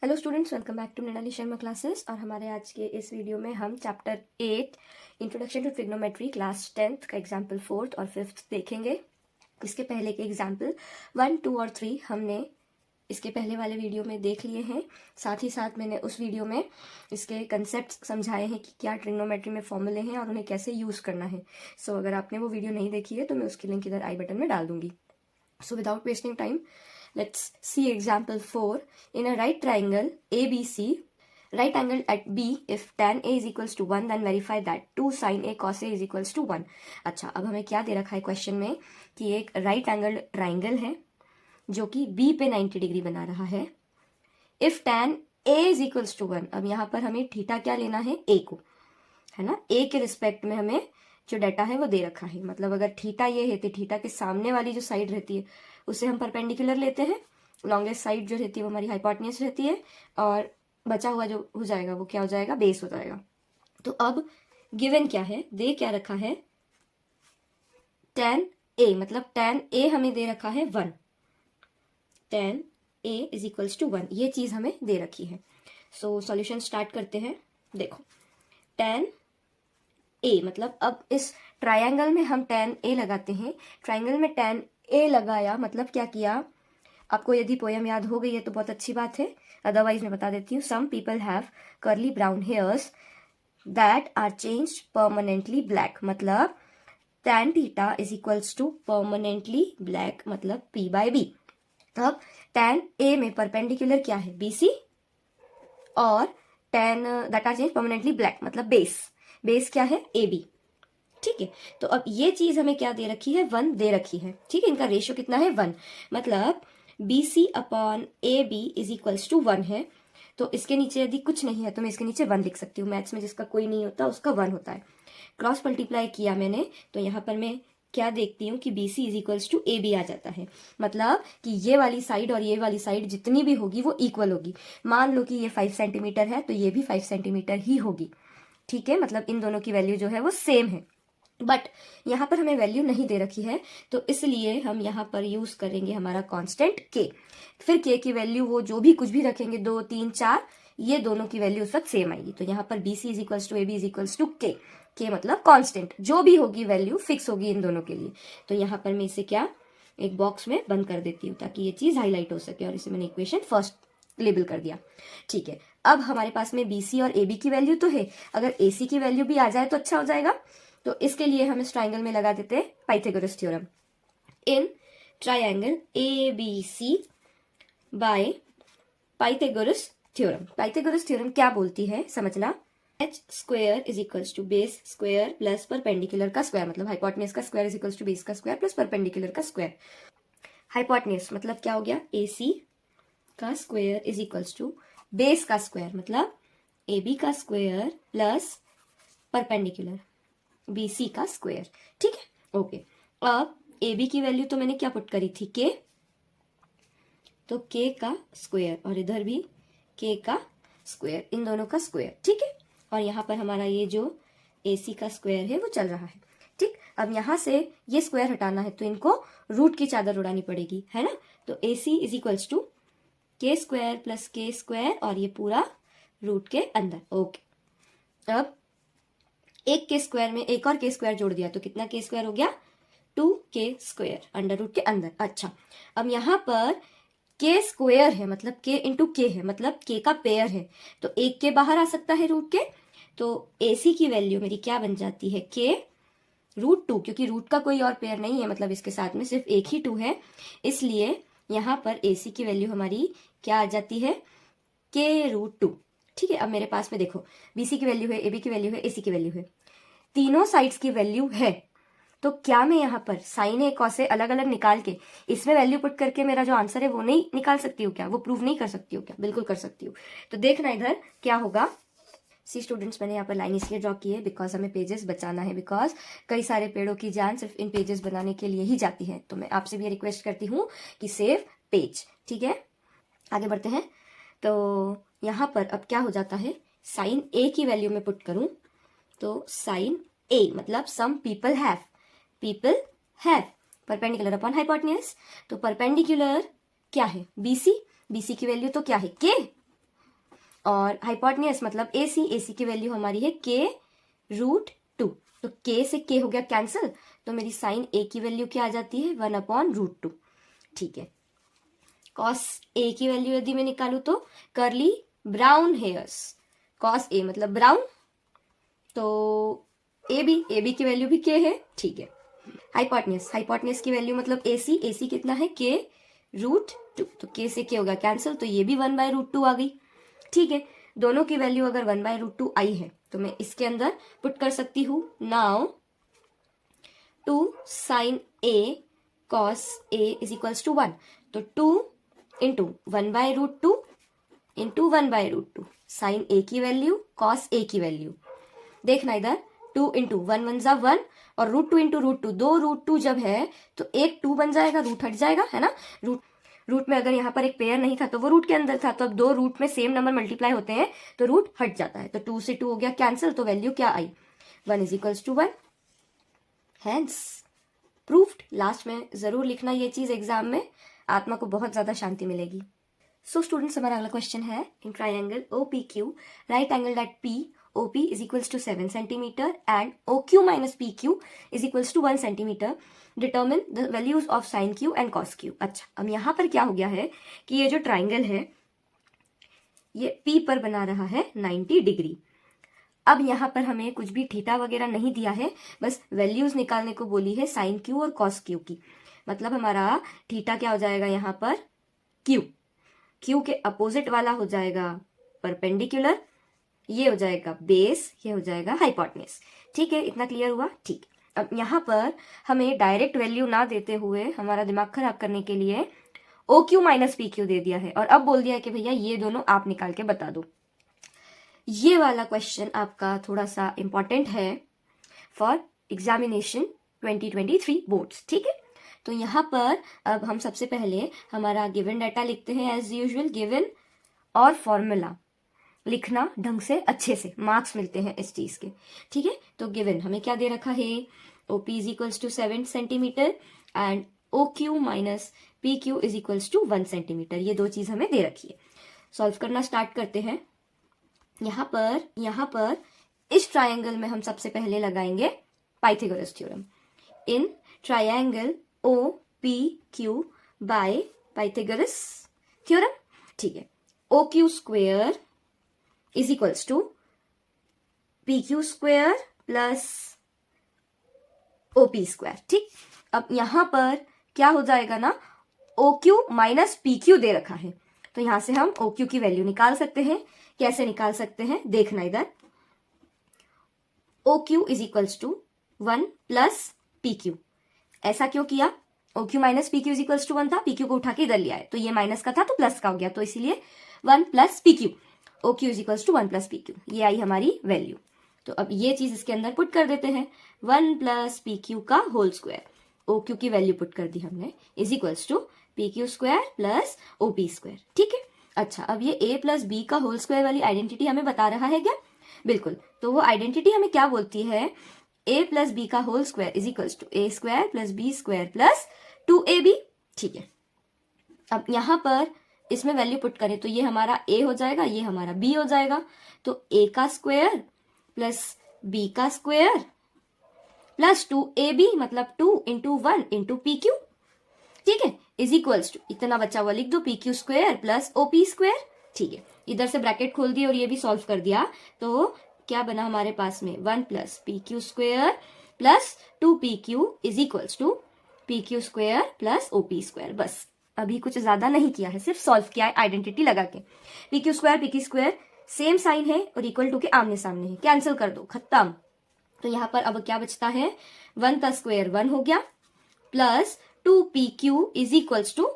Hello students, welcome back to Mrinali Sharma classes. और हमारे आज के इस वीडियो में हम chapter 8 introduction to trigonometry class 10th का एग्जाम्पल 4th और 5th देखेंगे। इसके पहले के एग्जाम्पल 1, 2 और 3 हमने इसके पहले वाले वीडियो में देख लिए हैं। साथ ही साथ मैंने उस वीडियो में इसके कंसेप्ट समझाए हैं कि क्या ट्रिग्नोमेट्री में फॉर्मूले हैं और उन्हें कैसे यूज़ करना है। सो अगर आपने वो वीडियो नहीं देखी है तो मैं उसकी लिंक इधर आई बटन में डाल दूंगी। So without wasting time, let's see example 4. In a right triangle ABC, right angle at B, if tan A is equals to 1, then verify that 2 sin A cos A is equals to 1. अच्छा, अब हमें क्या दे रखा है question में कि एक right angle triangle है जो कि B पे 90 डिग्री बना रहा है। If tan A is equals to 1, अब यहाँ पर हमें थीटा क्या लेना है, A को, है ना। A के रिस्पेक्ट में हमें जो डाटा है वो दे रखा है। मतलब अगर थीटा ये है तो थीटा के सामने वाली जो साइड रहती है उसे हम परपेंडिकुलर लेते हैं। लॉन्गेस्ट साइड जो रहती है वो हमारी हाइपोटेन्यूज रहती है और बचा हुआ जो हो जाएगा वो क्या हो जाएगा, बेस हो जाएगा। तो अब गिवन क्या है, दे क्या रखा है, tan A, मतलब tan A हमें दे रखा है 1, tan A is equals to 1, ये चीज हमें दे रखी है। सो सॉल्यूशन स्टार्ट करते हैं। देखो tan A, मतलब अब इस ट्रायंगल में हम tan A लगाते हैं। ट्रायंगल में tan A लगाया मतलब क्या किया, आपको यदि पोयम याद हो गई है तो बहुत अच्छी बात है, अदरवाइज मैं बता देती हूँ। Some people have curly brown hairs that are changed permanently black, मतलब tan theta is equals to permanently black, मतलब P बाय B। अब tan A में परपेंडिकुलर क्या है, BC, और tan that are change permanently black मतलब base क्या है, AB। ठीक है, तो अब ये चीज हमें क्या दे रखी है, 1 दे रखी है। ठीक है, इनका रेशियो कितना है, 1, मतलब BC upon AB is equals to 1 है। तो इसके नीचे यदि कुछ नहीं है तो मैं इसके नीचे 1 लिख सकती हूँ। मैथ्स में जिसका कोई नहीं होता उसका 1 होता है। क्रॉस मल्टीप्लाई किया मैंने तो यहाँ पर मैं क्या देखती हूँ कि BC is equals to AB आ जाता है। मतलब कि ये वाली साइड और ये वाली साइड जितनी भी होगी वो इक्वल होगी। मान लो कि ये 5 सेंटीमीटर है तो ये भी 5 सेंटीमीटर ही होगी। ठीक है, मतलब इन दोनों की वैल्यू जो है वो सेम है। बट यहाँ पर हमें वैल्यू नहीं दे रखी है तो इसलिए हम यहाँ पर यूज करेंगे हमारा कांस्टेंट k। फिर k की वैल्यू वो जो भी कुछ भी रखेंगे, 2, 3, 4, ये दोनों की वैल्यू उस वक्त सेम आएगी। तो यहाँ पर BC is equals to AB is equals to k मतलब कांस्टेंट, जो भी होगी वैल्यू फिक्स होगी इन दोनों के लिए। तो यहाँ पर मैं इसे क्या एक बॉक्स में बंद कर देती हूँ ताकि ये चीज हाईलाइट हो सके, और इसे मैंने इक्वेशन फर्स्ट लेबल कर दिया। ठीक है, अब हमारे पास में BC और AB की वैल्यू तो है, अगर AC की वैल्यू भी आ जाए तो अच्छा हो जाएगा। तो इसके लिए हम इस ट्राइंगल में लगा देते हैं Pythagoras theorem. In triangle ABC by Pythagoras theorem. Pythagoras theorem क्या बोलती है समझना, h square is equals to base square plus perpendicular का स्क्वायर, मतलब हाइपोटेन्यूज का square is equals to base का स्क्वायर प्लस परपेंडिकुलर का स्क्वायर। हाइपोटेन्यूज मतलब क्या हो गया, AC का square is equals to base का स्क्वायर मतलब AB का स्क्वायर प्लस परपेंडिकुलर BC का स्क्वायर। ठीक है, ओके। अब AB की वैल्यू तो मैंने क्या पुट करी थी, K, तो K का स्क्वायर और इधर भी K का स्क्वायर, इन दोनों का स्क्वायर। ठीक है, और यहाँ पर हमारा ये जो AC का स्क्वायर है वो चल रहा है। ठीक, अब यहाँ से ये स्क्वायर हटाना है तो इनको रूट की चादर उड़ानी पड़ेगी, है ना। तो AC is equals to K square plus K square और ये पूरा रूट के अंदर। ओके, अब एक के स्क्वायर में एक और के स्क्वायर जोड़ दिया तो कितना के स्क्वायर हो गया, 2k स्क्वायर अंडर रूट के अंदर। अच्छा, अब यहाँ पर के स्क्वायर है मतलब k इंटू के है, मतलब k का पेयर है, तो एक के बाहर आ सकता है रूट के। तो AC की वैल्यू मेरी क्या बन जाती है, k रूट 2, क्योंकि रूट का कोई और पेयर नहीं है, मतलब इसके साथ में सिर्फ एक ही 2 है, इसलिए यहाँ पर AC की वैल्यू हमारी क्या आ जाती है, k रूट 2। ठीक है, अब मेरे पास में देखो BC की वैल्यू है, AB की वैल्यू है, AC की वैल्यू है, तीनों साइड्स की वैल्यू है। तो क्या मैं यहाँ पर साइन ए कॉस ए अलग अलग निकाल के इसमें वैल्यू पुट करके मेरा जो आंसर है वो नहीं निकाल सकती हूँ क्या, वो प्रूव नहीं कर सकती हूँ क्या, बिल्कुल कर सकती हूँ। तो देखना इधर क्या होगा। सी स्टूडेंट्स, मैंने यहाँ पर लाइन इसलिए ड्रॉ की है बिकॉज हमें पेजेस बचाना है, बिकॉज कई सारे पेड़ों की जान सिर्फ इन पेजेस बनाने के लिए ही जाती है। तो मैं आपसे भी रिक्वेस्ट करती हूँ कि सेव पेज। ठीक है, आगे बढ़ते हैं। तो यहाँ पर अब क्या हो जाता है, साइन ए की वैल्यू में पुट करूं तो साइन ए मतलब some people have perpendicular upon hypotenuse. तो परपेंडिकुलर क्या है, BC की वैल्यू तो क्या है, K, और हाइपोटेन्यूज मतलब AC की वैल्यू हमारी है k√2। तो k से k हो गया कैंसिल, तो मेरी साइन A की वैल्यू क्या आ जाती है 1/√2। ठीक है, कॉस A की वैल्यू यदि मैं निकालू तो curly brown hairs, cos A मतलब ब्राउन, तो AB की वैल्यू भी k है। ठीक है, हाइपोटेन्यूज की वैल्यू मतलब AC कितना है k√2, तो k से k होगा कैंसिल, तो ये भी 1/√2 आ गई। ठीक है, दोनों की वैल्यू अगर 1/√2 आई है तो मैं इसके अंदर पुट कर सकती हूँ। Now 2 sin A cos A is equals to 1, तो 2 इंटू 1/√2 इंटू 1/√2 साइन A की वैल्यू cos A की वैल्यू। देखना इधर 2 इंटू 1 = 1 और √2 इंटू √2, 2 √2 जब है तो एक 2 बन जाएगा, रूट हट जाएगा, है ना। रूट में अगर यहाँ पर एक पेयर नहीं था तो वो रूट के अंदर था, तो अब दो रूट में सेम नंबर मल्टीप्लाई होते हैं तो रूट हट जाता है, तो 2 से 2 हो गया कैंसिल, तो वैल्यू क्या आई 1 is equals to 1। Hence proved. Last में जरूर लिखना ये चीज एग्जाम में, आत्मा को बहुत ज्यादा शांति मिलेगी। सो स्टूडेंट्स, हमारा अगला क्वेश्चन है, in triangle OPQ right angle at P OP is equals to 7 centimeter and OQ minus PQ is equals to 1 centimeter. Determine the values of sin Q and cos Q. अच्छा, अब यहाँ पर क्या हो गया है कि ये जो ट्राइंगल है ये P पर बना रहा है 90 डिग्री। अब यहाँ पर हमें कुछ भी थीटा वगैरह नहीं दिया है, बस वैल्यूज निकालने को बोली है साइन Q और cos Q की। मतलब हमारा थीटा क्या हो जाएगा यहाँ पर Q के अपोजिट वाला हो जाएगा परपेंडिकुलर, ये हो जाएगा बेस, ये हो जाएगा हाइपोटेन्यूज। ठीक है, इतना क्लियर हुआ। ठीक, अब यहाँ पर हमें डायरेक्ट वैल्यू ना देते हुए हमारा दिमाग खराब करने के लिए OQ माइनस PQ दे दिया है और अब बोल दिया है कि भैया ये दोनों आप निकाल के बता दो। ये वाला क्वेश्चन आपका थोड़ा सा इंपॉर्टेंट है फॉर एग्जामिनेशन 2023 बोर्ड्स। ठीक है, तो यहाँ पर अब हम सबसे पहले हमारा गिवन डाटा लिखते हैं एज यूजुअल, गिवन और फॉर्मूला लिखना ढंग से अच्छे से, मार्क्स मिलते हैं इस चीज के। ठीक है, तो गिवन हमें क्या दे रखा है, OP is equals to 7 centimetre and OQ minus PQ is equals to 1 centimetre, ये दो चीज हमें दे रखी है। सॉल्व करना स्टार्ट करते हैं। यहाँ पर इस ट्राइंगल में हम सबसे पहले लगाएंगे Pythagoras theorem. In triangle OPQ by Pythagoras theorem. ठीक है, OQ square is equals to PQ square plus OP square. ठीक, अब यहां पर क्या हो जाएगा ना, OQ माइनस PQ दे रखा है, तो यहां से हम OQ की वैल्यू निकाल सकते हैं। कैसे निकाल सकते हैं, देखना इधर, OQ is equals to 1 plus PQ। ऐसा क्यों किया, OQ minus PQ is equals to 1 था, PQ को उठा के इधर लिया है, तो ये माइनस का था तो प्लस का हो गया, तो इसीलिए 1 plus PQ, OQ is equals to 1 plus PQ, ये आई हमारी वैल्यू। तो अब ये चीज इसके अंदर पुट कर देते हैं, 1 प्लस PQ का होल स्क्वायर, OQ की वैल्यू पुट कर दी हमने, is equals to PQ square plus OP square. ठीक है, अच्छा, अब ये A प्लस B का होल स्क्वायर वाली आइडेंटिटी हमें बता रहा है क्या, बिल्कुल, तो वो आइडेंटिटी हमें क्या बोलती है, A प्लस B का whole square is equals to A square plus B square plus 2AB। ठीक है, अब यहां पर इसमें वैल्यू पुट करें तो ये हमारा A हो जाएगा, ये हमारा B हो जाएगा, तो A का स्क्वायर प्लस B का स्क्वायर प्लस 2AB मतलब 2 इंटू 1 इंटू PQ। ठीक है, इज इक्वल्स टू, इतना बचा हुआ लिख दो, PQ square plus OP square. ठीक है, इधर से ब्रैकेट खोल दिया और ये भी सॉल्व कर दिया, तो क्या बना हमारे पास में, 1 plus PQ square plus 2PQ is equals to PQ square plus OP square. बस अभी कुछ ज्यादा नहीं किया है, सिर्फ सॉल्व किया है आइडेंटिटी लगा के। PQ स्क्वायर सेम साइन है और इक्वल टू के आमने सामने है, कैंसिल कर दो, खत्म। तो यहाँ पर अब क्या बचता है, 1 का स्क्वायर 1 हो गया plus 2PQ is equals to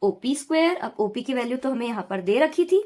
OP square. अब OP की वैल्यू तो हमें यहाँ पर दे रखी थी,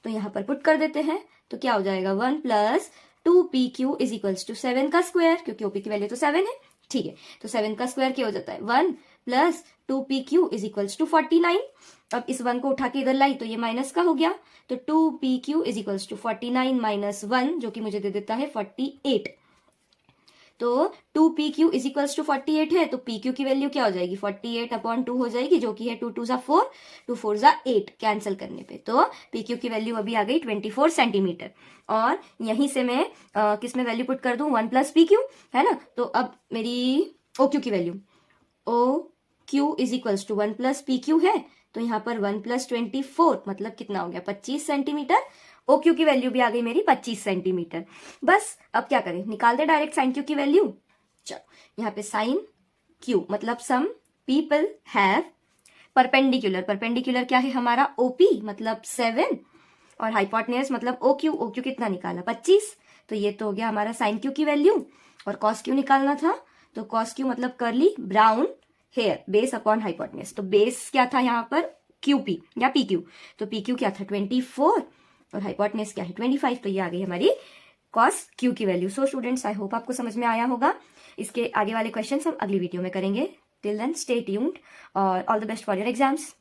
तो यहाँ पर पुट कर देते हैं, तो क्या हो जाएगा 1 plus 2PQ is equals to 7 का स्क्वायर, क्योंकि OP की वैल्यू तो 7 है। ठीक है, तो 7 का स्क्वायर क्या हो जाता है, 1 plus 2PQ is equals to 49। अब इस 1 को उठा के इधर लाई तो ये माइनस का हो गया, तो 2PQ is equals to 49 minus 1 जो कि मुझे दे देता है 48। तो 2PQ इज इक्वल्स टू 48 है, तो PQ की वैल्यू क्या हो जाएगी 48/2 हो जाएगी, जो कि है 2 2 4, 2 4 8 कैंसिल करने पे। तो PQ की वैल्यू अभी आ गई 24 सेंटीमीटर। और यहीं से मैं किस में वैल्यू पुट कर दूं 1 + PQ, है ना। तो अब मेरी OQ की value OQ is equals to 1 + PQ है, तो यहाँ पर 1 + 24 मतलब कितना हो गया 25 सेंटीमीटर। OQ की वैल्यू भी आ गई मेरी 25 सेंटीमीटर। बस अब क्या करें, निकाल दे डायरेक्ट साइन Q की वैल्यू। चलो यहाँ पे साइन Q मतलब some people have perpendicular, perpendicular क्या है हमारा OP मतलब 7, और हाइपोटेन्यूज मतलब OQ कितना निकाला 25, तो ये तो हो गया हमारा साइन Q की वैल्यू। और कॉस Q निकालना था, तो कॉस Q मतलब curly brown hair base upon hypotenuse, तो बेस क्या था यहाँ पर QP या PQ, तो PQ क्या था 24 और हाइपोटेन्यूज क्या है 25, तो ये आ गई हमारी कॉस Q की value. So students, I hope आपको समझ में आया होगा। इसके आगे वाले क्वेश्चन हम अगली वीडियो में करेंगे। टिल देन स्टे ट्यून्ड और all the best for your exams.